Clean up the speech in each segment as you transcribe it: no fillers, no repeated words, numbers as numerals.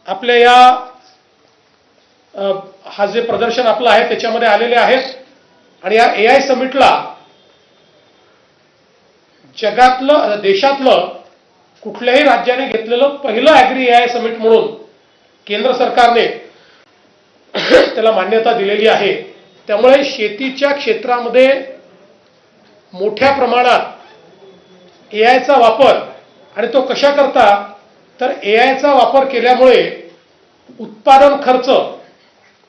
आपल्या या हा जे प्रदर्शन आपलं आहे त्याच्यामध्ये आलेले आहेत आणि या एआय समिटला जगातलं देशातलं कुठल्याही राज्याने घेतलेलं पहिलं ॲग्री एआय समिट म्हणून केंद्र सरकारने त्याला मान्यता दिलेली आहे। त्यामुळे शेतीच्या क्षेत्रामध्ये मोठ्या प्रमाणात एआयचा वापर आणि तो कशा करता तर एआयचा वापर केल्यामुळे उत्पादन खर्च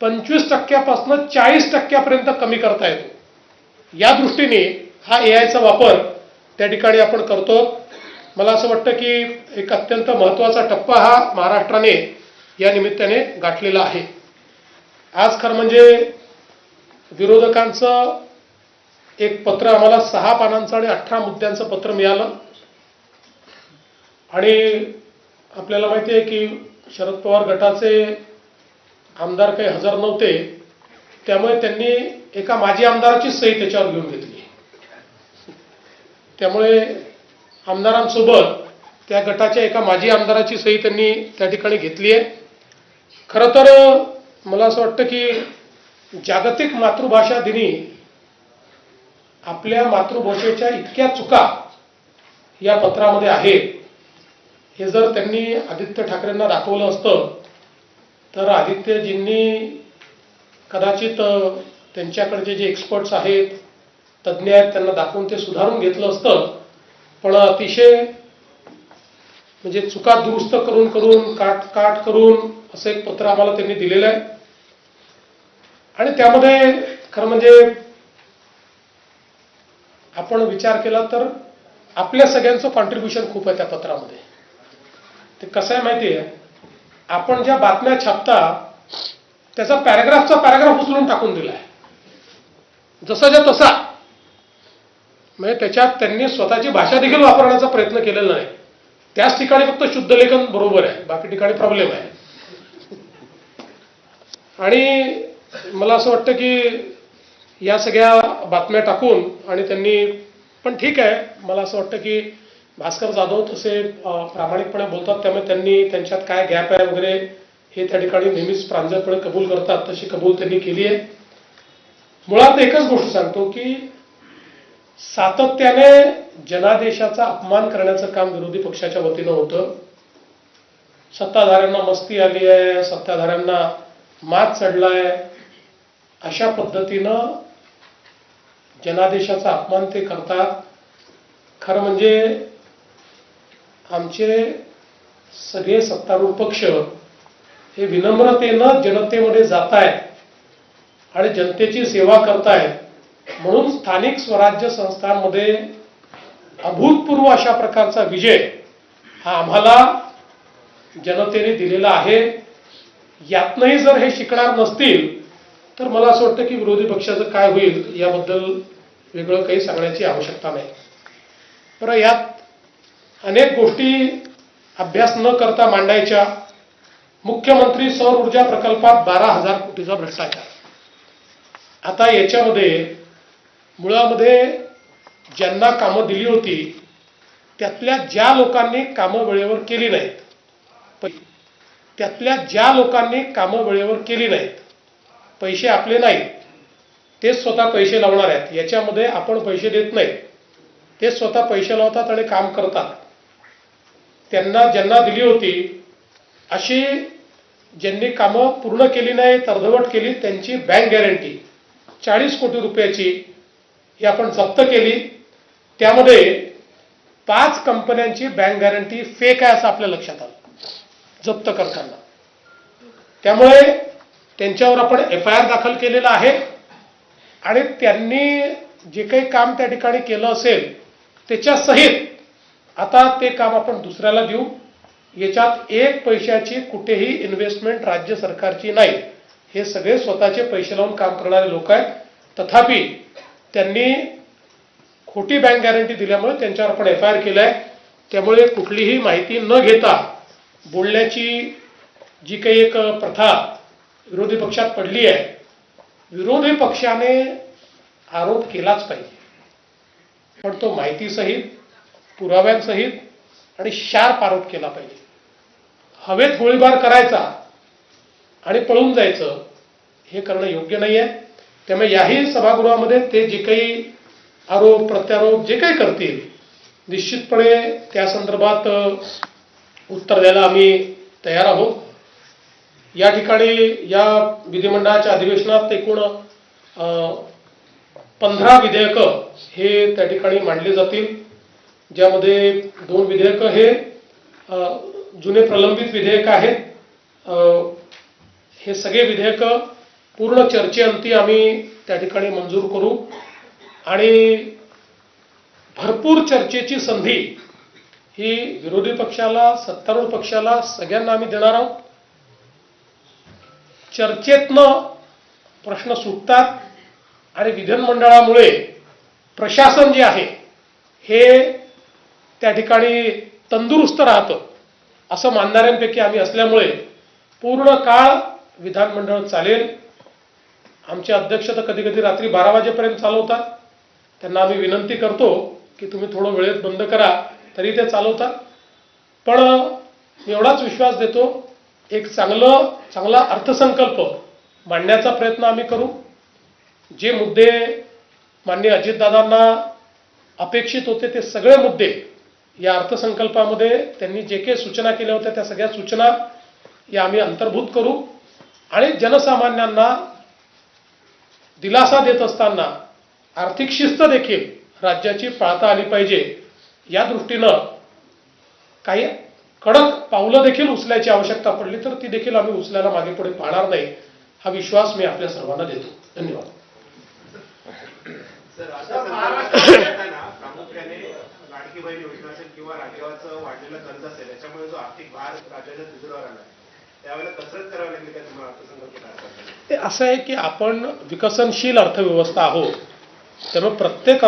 25% पासून 40% कमी करता येतो। या दृष्टीने हा एआयचा वापर त्या ठिकाणी आपण करतो। मला असं वाटतं की एक अत्यंत महत्त्वाचा टप्पा हा महाराष्ट्राने या निमित्ताने गाठलेला आहे। आज खरं म्हणजे विरोधकांचं एक पत्र आम्हाला 6 पानांचं आणि 18 मुद्द्यांचं पत्र मिळालं आणि आपल्याला माहिती आहे की शरद पवार गटाचे आमदार काही हजर नव्हते, त्यामुळे त्यांनी एका माजी आमदाराची सही त्याच्यावर घेऊन घेतली। त्यामुळे आमदारांसोबत त्या गटाच्या एका माजी आमदाराची सही त्यांनी त्या ठिकाणी घेतली आहे। खरं तर मला असं वाटतं की जागतिक मातृभाषा दिनी आपल्या मातृभाषेच्या इतक्या चुका या पत्रामध्ये आहेत, हे जर त्यांनी आदित्य ठाकरेंना दाखवलं असतं तर आदित्यजींनी कदाचित त्यांच्याकडचे जे एक्सपर्ट्स आहेत, तज्ज्ञ आहेत, त्यांना दाखवून ते सुधारून घेतलं असतं। पण अतिशय म्हणजे चुका दुरुस्त करून करून काट करून असं एक पत्र आम्हाला त्यांनी दिलेलं आहे आणि त्यामध्ये खरं म्हणजे आपण विचार केला तर आपल्या सगळ्यांचं कॉन्ट्रीब्युशन खूप आहे त्या पत्रामध्ये। ते कसं आहे माहिती आहे, आपण ज्या बातम्या छापता त्याचा पॅराग्राफ उचलून टाकून दिला आहे जसाच्या तसा। म्हणजे त्याच्यात त्यांनी स्वतःची भाषा देखील वापरण्याचा प्रयत्न केलेला नाही। त्याच ठिकाणी फक्त शुद्ध लेखन बरोबर आहे, बाकी ठिकाणी प्रॉब्लेम आहे। आणि मला असं वाटतं की या सगळ्या बातम्या टाकून आणि त्यांनी पण ठीक आहे, मला असं वाटतं की भास्कर जाधव तसे प्रामाणिकपणे बोलतात, त्यामुळे त्यांनी त्यांच्यात काय गॅप आहे वगैरे हे त्या ठिकाणी नेहमीच प्रांजळपणे कबूल करतात, तशी कबूल त्यांनी केली आहे। मुळात एकच गोष्ट सांगतो की सातत्याने जनादेशाचा अपमान करण्याचं काम विरोधी पक्षाच्या वतीनं होतं। सत्ताधाऱ्यांना मस्ती आली आहे, सत्ताधाऱ्यांना मात चढलाय, अशा पद्धतीनं जनादेशाचा अपमान ते करतात। खरं म्हणजे आमचे सगळे सत्तारूढ पक्ष हे विनम्रतेनं जनतेमध्ये जात आहेत आणि जनतेची सेवा करतायत, म्हणून स्थानिक स्वराज्य संस्थांमध्ये अभूतपूर्व अशा प्रकारचा विजय हा आम्हाला जनतेने दिलेला आहे। यातनंही जर हे शिकणार नसतील तर मला असं वाटतं की विरोधी पक्षाचं काय होईल याबद्दल वेगळं काही सांगण्याची आवश्यकता नाही। बरं, यात अनेक गोष्टी अभ्यास न करता मांडायच्या। मुख्यमंत्री सौर ऊर्जा प्रकल्पात 12,000 कोटीचा भ्रष्टाचार। आता याच्यामध्ये मुळामध्ये ज्यांना कामं दिली होती त्यातल्या ज्या लोकांनी कामं वेळेवर केली नाहीत, पैसे आपले नाहीत, ते स्वतः पैसे लावणार आहेत। याच्यामध्ये आपण पैसे देत नाही, ते स्वतः पैसे लावतात आणि काम करतात। त्यांना ज्यांना दिली होती अशी ज्यांनी कामं पूर्ण केली नाही, अर्धवट केली, त्यांची बँक गॅरंटी 40 कोटी रुपयाची ही आपण जप्त केली। त्यामध्ये 5 कंपन्यांची बँक गॅरंटी फेक आहे असं आपल्या लक्षात आलं जप्त करताना। त्यामुळे त्यांच्यावर आपण FIR दाखल केलेला आहे आणि त्यांनी जे काही काम त्या ठिकाणी केलं असेल त्याच्या सहित आता ते काम आपण दुसऱ्याला देऊ। याच्यात 1 पैशाची कुठेही इन्व्हेस्टमेंट राज्य सरकारची नाही, हे सगळे स्वतःचे पैसे लावून काम करणारे लोक आहेत। तथापि त्यांनी खोटी बँक गॅरंटी दिल्यामुळे त्यांच्यावर आपण FIR केलाय। त्यामुळे कुठलीही माहिती न घेता बोलण्याची जी काही एक प्रथा विरोधी पक्षात पडली आहे, विरोधी पक्षाने आरोप केलाच पाहिजे, पण तो माहितीसहित, पुराव्यांसहित आणि शार्प आरोप केला पाहिजे। हवेत गोळीबार करायचा आणि पळून जायचं हे करणं योग्य नाही आहे. त्यामुळे याही सभागृहामध्ये ते जे काही आरोप प्रत्यारोप जे काही करतील निश्चितपणे त्या संदर्भात उत्तर द्यायला आम्ही तयार आहोत. या ठिकाणी या विधिमंडळाच्या अधिवेशनात एकूण 15 विधेयकं हे त्या ठिकाणी मांडली जातील, ज्यामध्ये 2 विधेयकं हे जुने प्रलंबित विधेयक आहेत. हे सगळे विधेयकं पूर्ण चर्चेअंती आम्ही त्या ठिकाणी मंजूर करू आणि भरपूर चर्चेची संधी ही विरोधी पक्षाला सत्तारूढ पक्षाला सगळ्यांना आम्ही देणार आहोत. चर्चेतनं प्रश्न सुटतात आणि विधानमंडळामुळे प्रशासन जे आहे हे त्या ठिकाणी तंदुरुस्त राहतं असं मानणाऱ्यांपैकी आम्ही असल्यामुळे पूर्ण काळ विधानमंडळ चालेल. आमचे अध्यक्ष तर कधी कधी रात्री 12 वाजेपर्यंत चालवतात. त्यांना आम्ही विनंती करतो की तुम्ही थोडं वेळेत बंद करा, तरी ते चालवतात. पण एवढाच विश्वास देतो, एक चांगला अर्थसंकल्प मांडण्याचा प्रयत्न आम्ही करू. जे मुद्दे माननीय अजितदादांना अपेक्षित होते ते सगळे मुद्दे या अर्थसंकल्पामध्ये त्यांनी जे काही सूचना केल्या होत्या त्या सगळ्या सूचना या आम्ही अंतर्भूत करू आणि जनसामान्यांना दिलासा देत असताना आर्थिक शिस्त देखील राज्याची पाळता आली पाहिजे या दृष्टीनं काही कडक पावलं देखील उचलायची आवश्यकता पडली तर ती देखील आम्ही उचलायला मागे पुढे पाहणार नाही, हा विश्वास मी आपल्या सर्वांना देतो. धन्यवाद. प्रामुख्याने लाडकी बहीण योजना असेल किंवा राजगावाचं वाढलेलं कर्ज असेल याच्यामुळे जो आर्थिक भार राज्याच्या तिजोरीवर आला त्यावेळेला कसरत करावी लागली का तुम्हाला अर्थसंकल्प तयार करताना? ते असं आहे की आपण विकसनशील अर्थव्यवस्था आहोत, त्यामुळे प्रत्येक